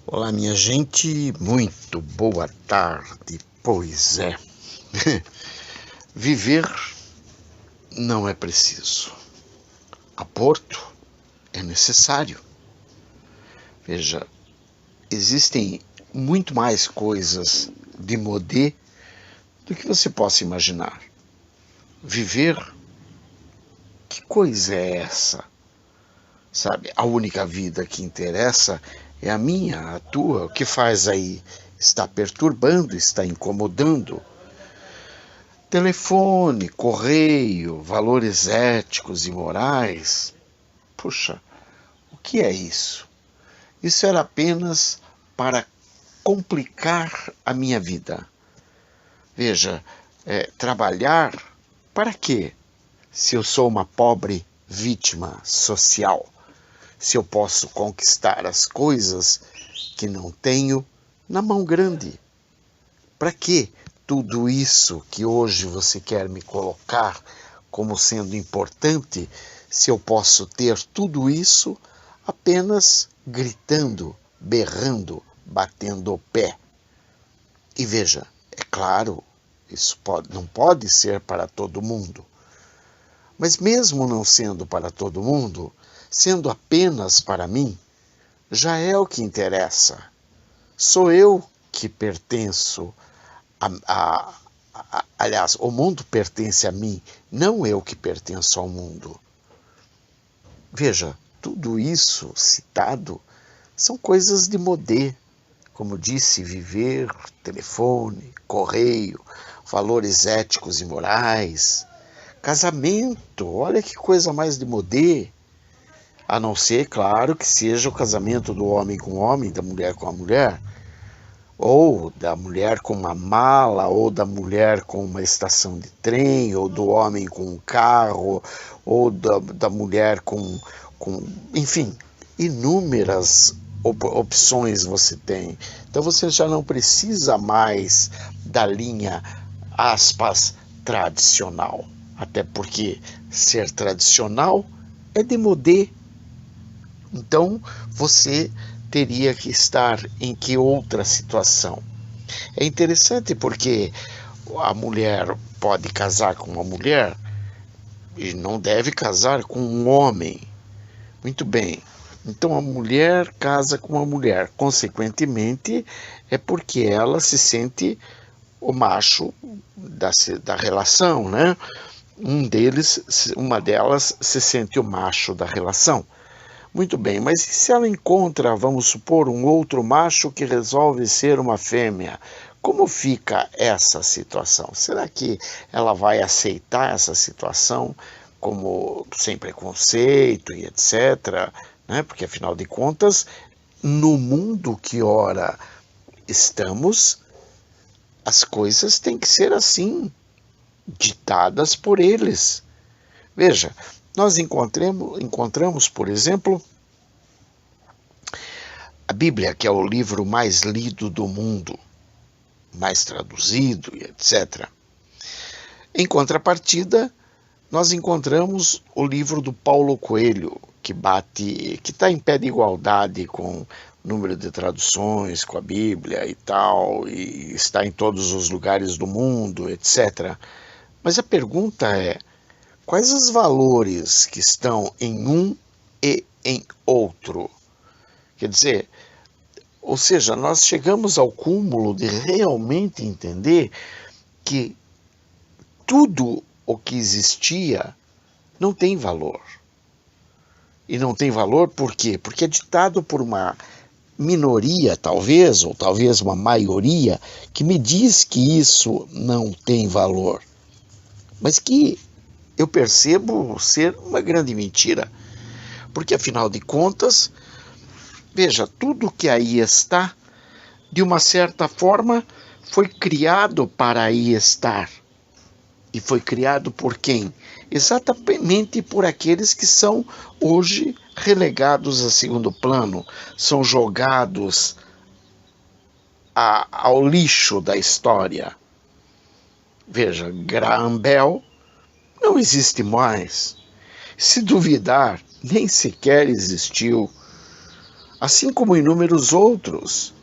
Olá, minha gente, muito boa tarde. Pois é, viver não é preciso, aborto é necessário. Veja, existem muito mais coisas de modê do que você possa imaginar. Viver, que coisa é essa? Sabe, a única vida que interessa é a minha, a tua. O que faz aí? Está perturbando, está incomodando. Telefone, correio, valores éticos e morais. Puxa, o que é isso? Isso era apenas para complicar a minha vida. Veja, trabalhar para quê? Se eu sou uma pobre vítima social, se eu posso conquistar as coisas que não tenho na mão grande. Para que tudo isso que hoje você quer me colocar como sendo importante, se eu posso ter tudo isso apenas gritando, berrando, batendo o pé? E veja, é claro, isso não pode ser para todo mundo. Mas mesmo não sendo para todo mundo, sendo apenas para mim, já é o que interessa. Sou eu que pertenço aliás, o mundo pertence a mim, não eu que pertenço ao mundo. Veja, tudo isso citado são coisas de modê. Como disse, viver, telefone, correio, valores éticos e morais, casamento, olha que coisa mais de modê. A não ser, claro, que seja o casamento do homem com o homem, da mulher com a mulher, ou da mulher com uma mala, ou da mulher com uma estação de trem, ou do homem com um carro, ou da mulher com, enfim, inúmeras opções você tem. Então você já não precisa mais da linha, aspas, tradicional. Até porque ser tradicional é de modê. Então você teria que estar em que outra situação? É interessante porque a mulher pode casar com uma mulher e não deve casar com um homem. Muito bem. Então a mulher casa com uma mulher. Consequentemente, é porque ela se sente o macho da relação, né? Uma delas se sente o macho da relação. Muito bem, mas e se ela encontra, vamos supor, um outro macho que resolve ser uma fêmea? Como fica essa situação? Será que ela vai aceitar essa situação como sem preconceito e etc., né? Porque, afinal de contas, no mundo que ora estamos, as coisas têm que ser assim, ditadas por eles. Veja, nós encontramos, por exemplo, a Bíblia, que é o livro mais lido do mundo, mais traduzido e etc. Em contrapartida, nós encontramos o livro do Paulo Coelho, que está em pé de igualdade com o número de traduções, com a Bíblia e tal, e está em todos os lugares do mundo, etc. Mas a pergunta é, quais os valores que estão em um e em outro? Quer dizer, ou seja, nós chegamos ao cúmulo de realmente entender que tudo o que existia não tem valor. E não tem valor por quê? Porque é ditado por uma minoria, talvez, ou talvez uma maioria, que me diz que isso não tem valor. Mas que eu percebo ser uma grande mentira. Porque, afinal de contas, veja, tudo que aí está, de uma certa forma, foi criado para aí estar. E foi criado por quem? Exatamente por aqueles que são hoje relegados a segundo plano, são jogados ao lixo da história. Veja, Graham Bell não existe mais. Se duvidar, nem sequer existiu. assim como inúmeros outros.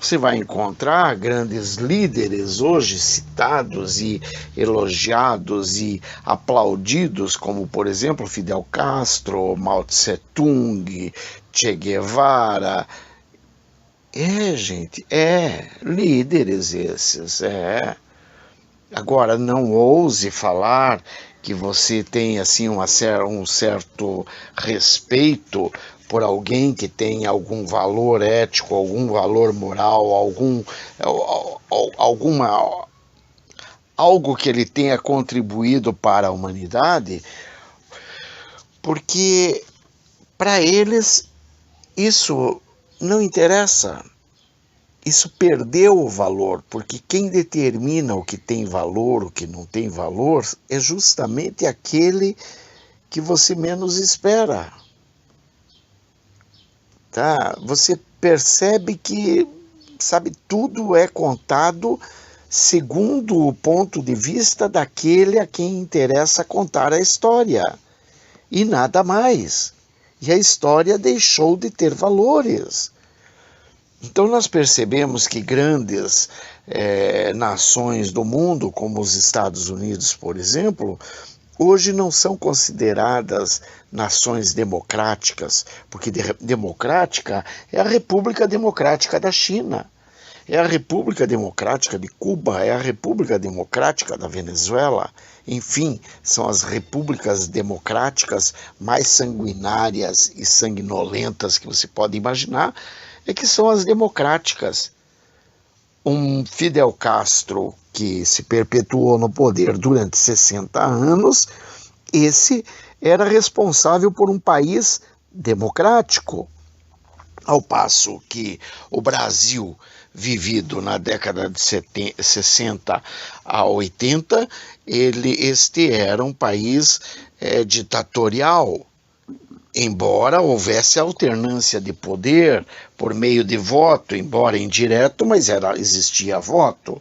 Você vai encontrar grandes líderes hoje citados e elogiados e aplaudidos, como, por exemplo, Fidel Castro, Mao Tse-tung, Che Guevara. Gente, líderes esses, Agora, não ouse falar que você tem assim um certo respeito por alguém que tem algum valor ético, algum valor moral, algo que ele tenha contribuído para a humanidade, porque para eles isso não interessa. Isso perdeu o valor, porque quem determina o que tem valor, o que não tem valor, é justamente aquele que você menos espera. Tá? Você percebe que, sabe, tudo é contado segundo o ponto de vista daquele a quem interessa contar a história, e nada mais. E a história deixou de ter valores. Então nós percebemos que grandes nações do mundo, como os Estados Unidos, por exemplo, hoje não são consideradas nações democráticas, porque democrática é a República Democrática da China, é a República Democrática de Cuba, é a República Democrática da Venezuela, enfim, são as repúblicas democráticas mais sanguinárias e sanguinolentas que você pode imaginar, que são as democráticas. Um Fidel Castro que se perpetuou no poder durante 60 anos, esse era responsável por um país democrático, ao passo que o Brasil, vivido na década de 60 a 80, este era um país ditatorial, embora houvesse alternância de poder por meio de voto, embora indireto, mas existia voto.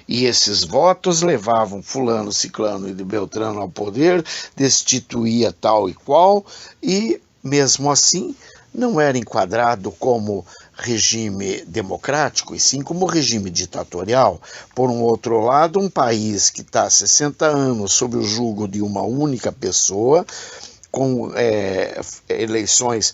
E esses votos levavam fulano, ciclano e de Beltrano ao poder, destituía tal e qual, e mesmo assim não era enquadrado como regime democrático, e sim como regime ditatorial. Por um outro lado, um país que está há 60 anos sob o jugo de uma única pessoa, com eleições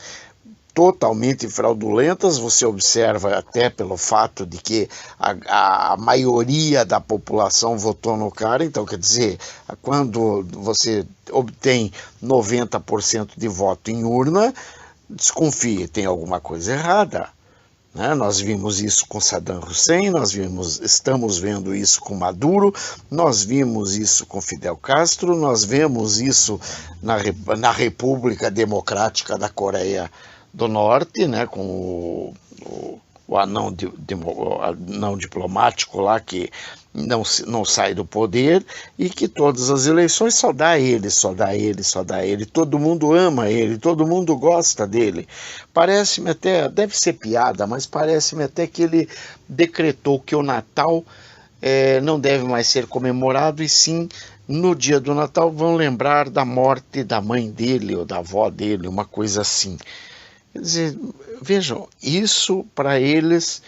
totalmente fraudulentas, você observa até pelo fato de que a maioria da população votou no cara, então quer dizer, quando você obtém 90% de voto em urna, desconfie, tem alguma coisa errada. Nós vimos isso com Saddam Hussein, estamos vendo isso com Maduro, nós vimos isso com Fidel Castro, nós vemos isso na República Democrática da Coreia do Norte, com o anão diplomático lá que não sai do poder e que todas as eleições só dá ele, todo mundo ama ele, todo mundo gosta dele. Parece-me até, deve ser piada, mas parece-me até que ele decretou que o Natal não deve mais ser comemorado, e sim, no dia do Natal vão lembrar da morte da mãe dele ou da avó dele, uma coisa assim. Quer dizer, vejam, isso para eles,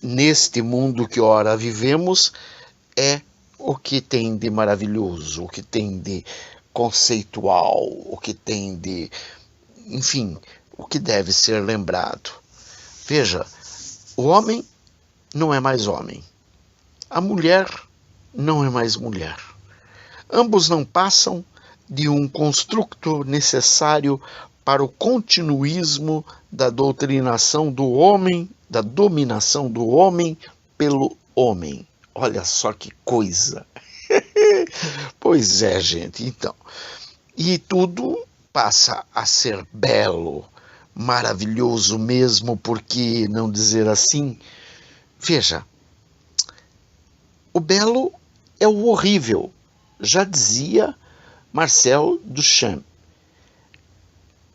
neste mundo que ora vivemos, é o que tem de maravilhoso, o que tem de conceitual, o que tem de, enfim, o que deve ser lembrado. Veja, o homem não é mais homem, a mulher não é mais mulher. Ambos não passam de um construto necessário para o continuismo da doutrinação do homem, da dominação do homem pelo homem. Olha só que coisa. Pois é, gente, então. E tudo passa a ser belo, maravilhoso mesmo, por que não dizer assim? Veja, o belo é o horrível, já dizia Marcel Duchamp.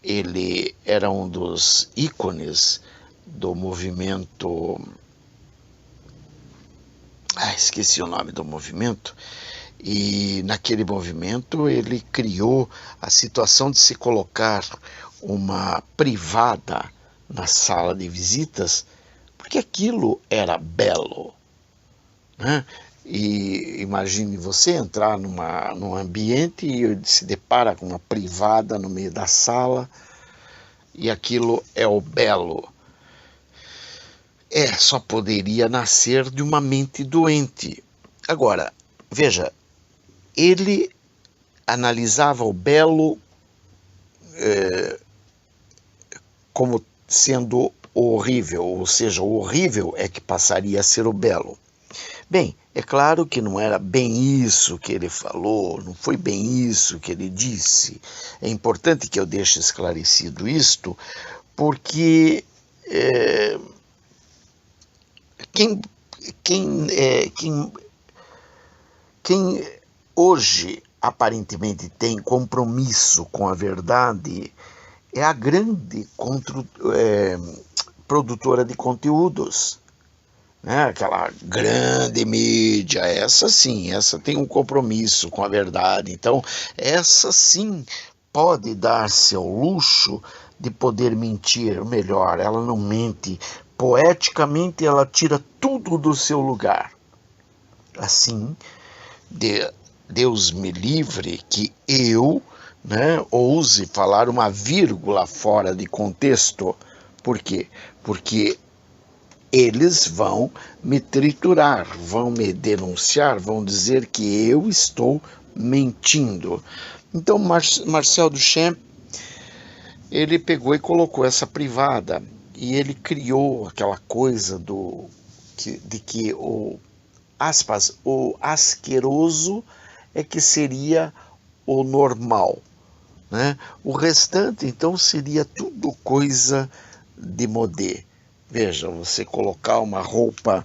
Ele era um dos ícones do movimento... esqueci o nome do movimento. E naquele movimento ele criou a situação de se colocar uma privada na sala de visitas, porque aquilo era belo, né? E imagine você entrar num ambiente e se depara com uma privada no meio da sala, e aquilo é o belo. Só poderia nascer de uma mente doente. Agora, veja, ele analisava o belo como sendo horrível, ou seja, o horrível é que passaria a ser o belo. Bem, é claro que não era bem isso que ele falou, não foi bem isso que ele disse. É importante que eu deixe esclarecido isto, porque quem hoje aparentemente tem compromisso com a verdade é a grande produtora de conteúdos, né? Aquela grande mídia, essa sim, essa tem um compromisso com a verdade. Então, essa sim pode dar-se ao luxo de poder mentir melhor. Ela não mente. Poeticamente, ela tira tudo do seu lugar. Assim, Deus me livre que eu, né, ouse falar uma vírgula fora de contexto. Por quê? Porque eles vão me triturar, vão me denunciar, vão dizer que eu estou mentindo. Então, Marcel Duchamp, ele pegou e colocou essa privada, e ele criou aquela coisa de que o asqueroso é que seria o normal, né? O restante, então, seria tudo coisa de modê. Veja, você colocar uma roupa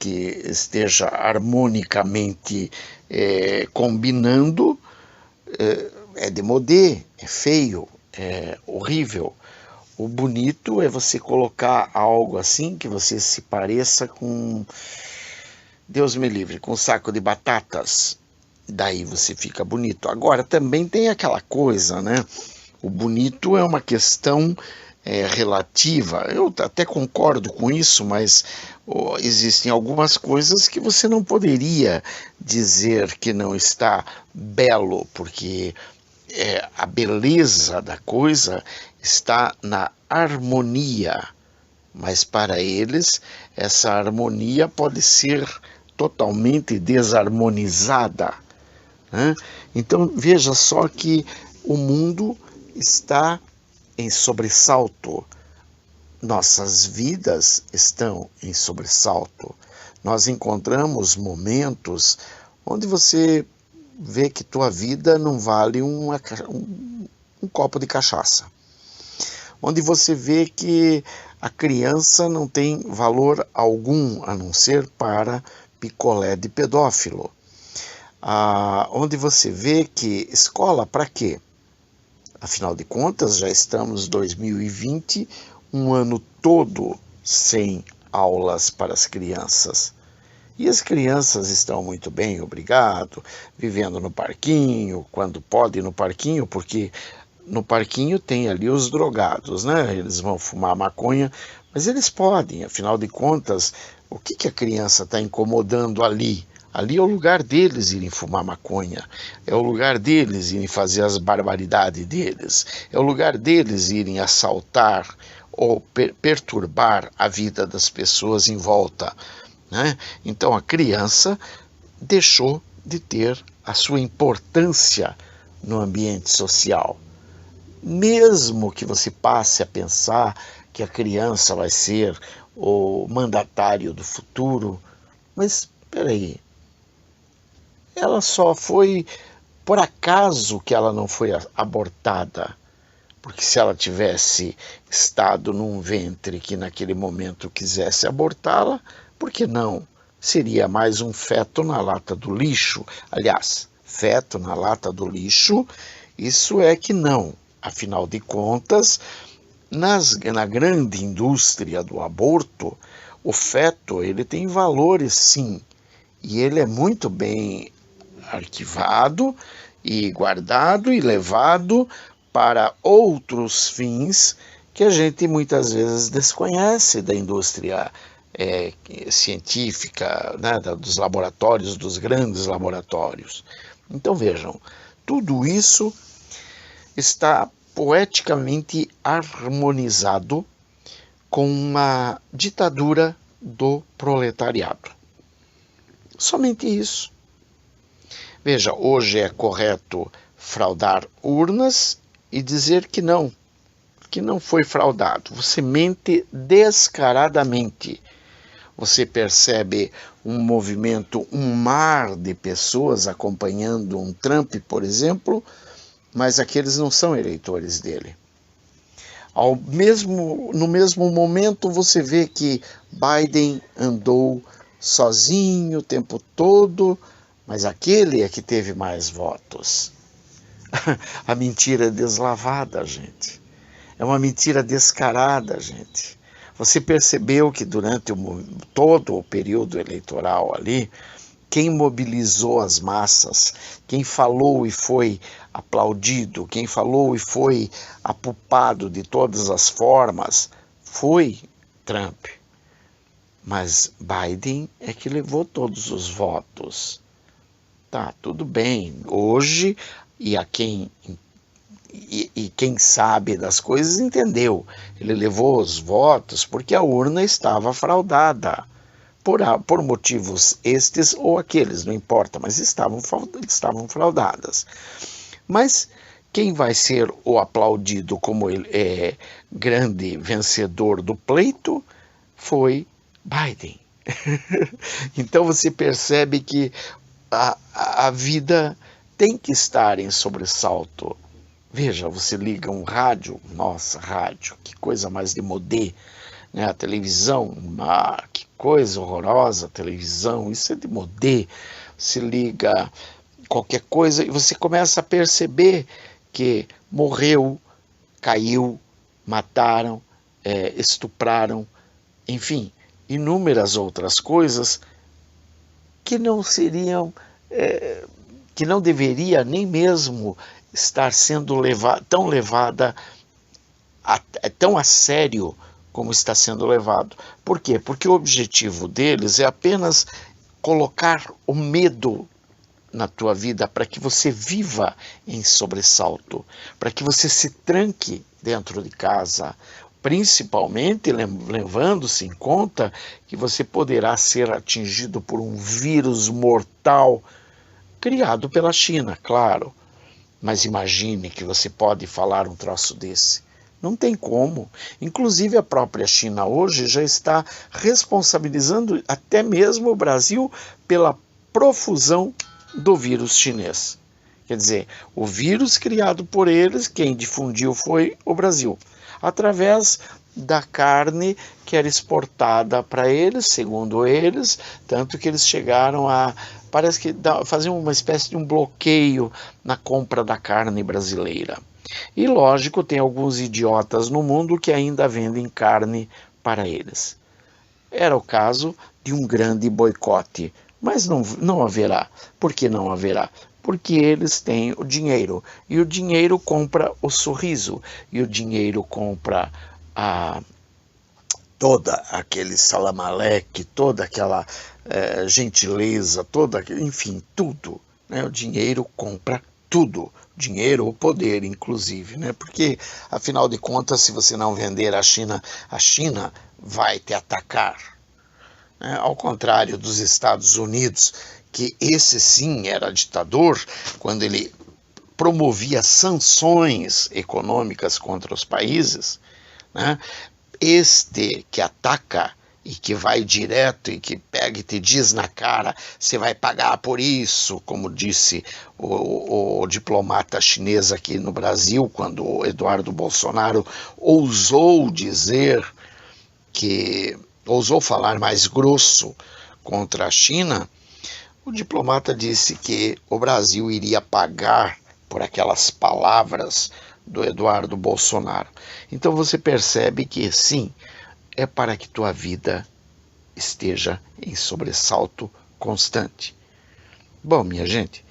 que esteja harmonicamente combinando, é de modê, é feio, é horrível. O bonito é você colocar algo assim que você se pareça com, Deus me livre, com um saco de batatas. Daí você fica bonito. Agora, também tem aquela coisa, né? O bonito é uma questão relativa. Eu até concordo com isso, mas existem algumas coisas que você não poderia dizer que não está belo, porque a beleza da coisa está na harmonia. Mas para eles, essa harmonia pode ser totalmente desarmonizada, né? Então veja só que o mundo está em sobressalto, nossas vidas estão em sobressalto. Nós encontramos momentos onde você vê que tua vida não vale um copo de cachaça, onde você vê que a criança não tem valor algum a não ser para picolé de pedófilo, onde você vê que escola para quê? Afinal de contas, já estamos em 2020, um ano todo sem aulas para as crianças. E as crianças estão muito bem, obrigado, vivendo no parquinho, quando pode ir no parquinho, porque no parquinho tem ali os drogados, né? Eles vão fumar maconha, mas eles podem, afinal de contas, o que a criança está incomodando ali? Ali é o lugar deles irem fumar maconha, é o lugar deles irem fazer as barbaridades deles, é o lugar deles irem assaltar ou perturbar a vida das pessoas em volta, né? Então a criança deixou de ter a sua importância no ambiente social. Mesmo que você passe a pensar que a criança vai ser o mandatário do futuro, mas espera aí, ela só foi por acaso que ela não foi abortada, porque se ela tivesse estado num ventre que naquele momento quisesse abortá-la, por que não? Seria mais um feto na lata do lixo. Aliás, feto na lata do lixo, isso é que não. Afinal de contas, na grande indústria do aborto, o feto ele tem valores sim, e ele é muito bem arquivado e guardado e levado para outros fins que a gente muitas vezes desconhece da indústria científica, né, dos laboratórios, dos grandes laboratórios. Então vejam, tudo isso está poeticamente harmonizado com uma ditadura do proletariado. Somente isso. Veja, hoje é correto fraudar urnas e dizer que não foi fraudado. Você mente descaradamente. Você percebe um movimento, um mar de pessoas acompanhando um Trump, por exemplo, mas aqueles não são eleitores dele. No mesmo momento, você vê que Biden andou sozinho o tempo todo, mas aquele é que teve mais votos. A mentira é deslavada, gente. É uma mentira descarada, gente. Você percebeu que durante todo o período eleitoral ali, quem mobilizou as massas, quem falou e foi aplaudido, quem falou e foi apupado de todas as formas, foi Trump. Mas Biden é que levou todos os votos. Tá, tudo bem. Hoje, quem sabe das coisas entendeu. Ele levou os votos porque a urna estava fraudada. Por motivos estes ou aqueles, não importa, mas estavam fraudadas. Mas quem vai ser o aplaudido como grande vencedor do pleito foi Biden. Então você percebe que a vida tem que estar em sobressalto. Veja, você liga um rádio, nossa, rádio, que coisa mais demodê, né? A televisão, que coisa horrorosa, a televisão, isso é demodê. Se liga qualquer coisa e você começa a perceber que morreu, caiu, mataram, estupraram, enfim, inúmeras outras coisas que não seriam, que não deveria nem mesmo estar sendo tão levada tão a sério como está sendo levado. Por quê? Porque o objetivo deles é apenas colocar o medo na tua vida para que você viva em sobressalto, para que você se tranque dentro de casa, principalmente levando-se em conta que você poderá ser atingido por um vírus mortal criado pela China, claro. Mas imagine que você pode falar um troço desse. Não tem como. Inclusive a própria China hoje já está responsabilizando até mesmo o Brasil pela profusão do vírus chinês. Quer dizer, o vírus criado por eles, quem difundiu foi o Brasil, através da carne que era exportada para eles, segundo eles, tanto que eles chegaram a, parece que faziam uma espécie de um bloqueio na compra da carne brasileira. E lógico, tem alguns idiotas no mundo que ainda vendem carne para eles. Era o caso de um grande boicote, mas não haverá. Por que não haverá? Porque eles têm o dinheiro, e o dinheiro compra o sorriso, e o dinheiro compra toda aquele salamaleque, toda aquela gentileza, enfim, tudo. Né? O dinheiro compra tudo. Dinheiro ou poder, inclusive, né? Porque, afinal de contas, se você não vender a China vai te atacar. Né? Ao contrário dos Estados Unidos, que esse sim era ditador, quando ele promovia sanções econômicas contra os países, né? Este que ataca e que vai direto e que pega e te diz na cara, você vai pagar por isso, como disse o diplomata chinês aqui no Brasil, quando o Eduardo Bolsonaro ousou falar mais grosso contra a China, o diplomata disse que o Brasil iria pagar por aquelas palavras do Eduardo Bolsonaro. Então você percebe que sim, é para que tua vida esteja em sobressalto constante. Bom, minha gente,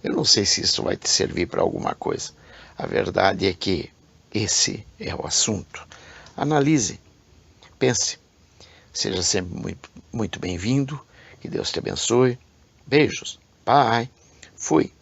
eu não sei se isso vai te servir para alguma coisa. A verdade é que esse é o assunto. Analise, pense. Seja sempre muito, muito bem-vindo. Que Deus te abençoe. Beijos. Bye. Fui.